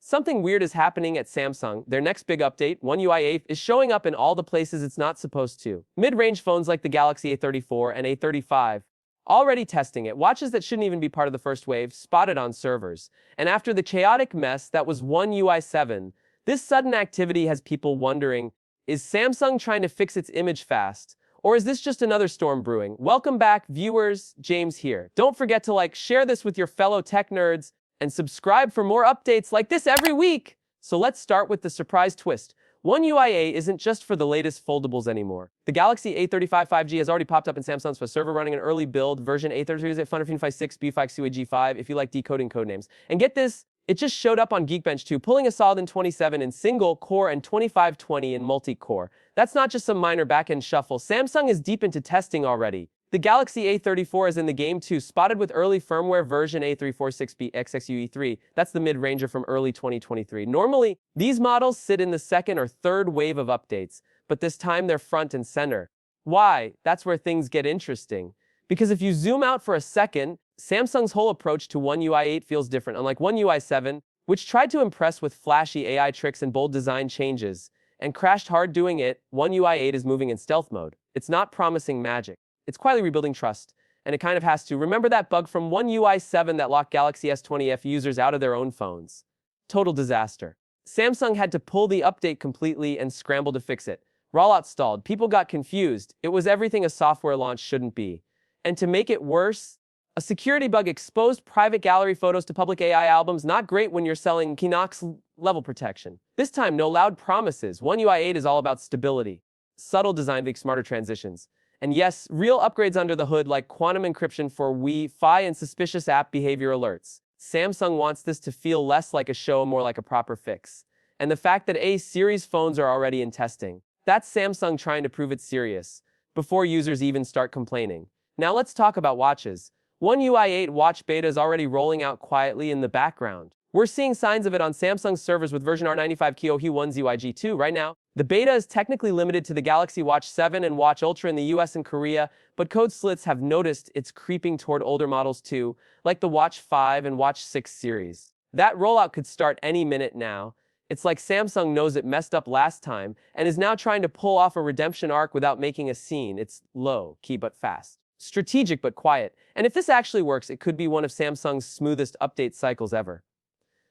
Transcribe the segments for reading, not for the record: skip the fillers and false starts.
Something weird is happening at Samsung. Their next big update, One UI 8, is showing up in all the places it's not supposed to. Mid-range phones like the Galaxy A34 and A35. Already testing it. Watches that shouldn't even be part of the first wave, spotted on servers. And after the chaotic mess that was One UI 7, this sudden activity has people wondering, is Samsung trying to fix its image fast? Or is this just another storm brewing? Welcome back, viewers. James here. Don't forget to share this with your fellow tech nerds, and subscribe for more updates like this every week. So let's start with the surprise twist. One UI 8 isn't just for the latest foldables anymore. The Galaxy A35 5G has already popped up in Samsung's for server running an early build version A33 at 556B5 if you like decoding codenames. And get this, it just showed up on Geekbench too, pulling a solid 27 in single core and 2520 in multi-core. That's not just some minor back-end shuffle. Samsung is deep into testing already. The Galaxy A34 is in the game too, spotted with early firmware version A346B XXUE3. That's the mid-ranger from early 2023. Normally, these models sit in the second or third wave of updates, but this time they're front and center. Why? That's where things get interesting. Because if you zoom out for a second, Samsung's whole approach to One UI 8 feels different. Unlike One UI 7, which tried to impress with flashy AI tricks and bold design changes, and crashed hard doing it, One UI 8 is moving in stealth mode. It's not promising magic. It's quietly rebuilding trust, and it kind of has to. Remember that bug from One UI 7 that locked Galaxy S20 FE users out of their own phones? Total disaster. Samsung had to pull the update completely and scramble to fix it. Rollout stalled. People got confused. It was everything a software launch shouldn't be. And to make it worse, a security bug exposed private gallery photos to public AI albums. Not great when you're selling Knox level protection. This time, no loud promises. One UI 8 is all about stability. Subtle design makes smarter transitions. And yes, real upgrades under the hood like quantum encryption for Wi-Fi and suspicious app behavior alerts. Samsung wants this to feel less like a show, more like a proper fix. And the fact that A-series phones are already in testing, that's Samsung trying to prove it's serious, before users even start complaining. Now let's talk about watches. One UI 8 watch beta is already rolling out quietly in the background. We're seeing signs of it on Samsung's servers with version R95 Kyohi 1 ZYG2 right now. The beta is technically limited to the Galaxy Watch 7 and Watch Ultra in the US and Korea, but code slits have noticed it's creeping toward older models too, like the Watch 5 and Watch 6 series. That rollout could start any minute now. It's like Samsung knows it messed up last time and is now trying to pull off a redemption arc without making a scene. It's low-key but fast. Strategic but quiet. And if this actually works, it could be one of Samsung's smoothest update cycles ever.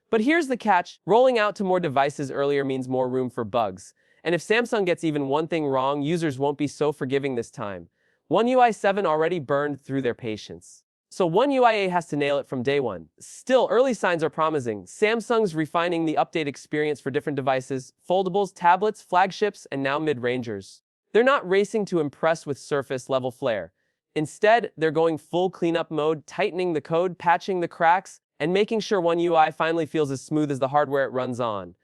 But here's the catch. Rolling out to more devices earlier means more room for bugs. And if Samsung gets even one thing wrong, users won't be so forgiving this time. One UI 7 already burned through their patience. So One UI 8 has to nail it from day one. Still, early signs are promising. Samsung's refining the update experience for different devices, foldables, tablets, flagships, and now mid-rangers. They're not racing to impress with surface-level flair. Instead, they're going full cleanup mode, tightening the code, patching the cracks, and making sure One UI finally feels as smooth as the hardware it runs on.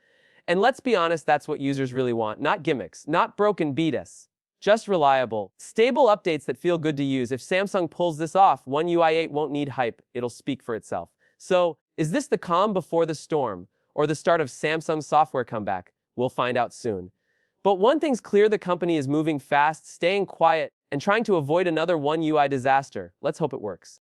And let's be honest, that's what users really want. Not gimmicks, not broken BS. Just reliable, stable updates that feel good to use. If Samsung pulls this off, One UI 8 won't need hype. It'll speak for itself. So, is this the calm before the storm, or the start of Samsung's software comeback? We'll find out soon. But one thing's clear, the company is moving fast, staying quiet, and trying to avoid another One UI disaster. Let's hope it works.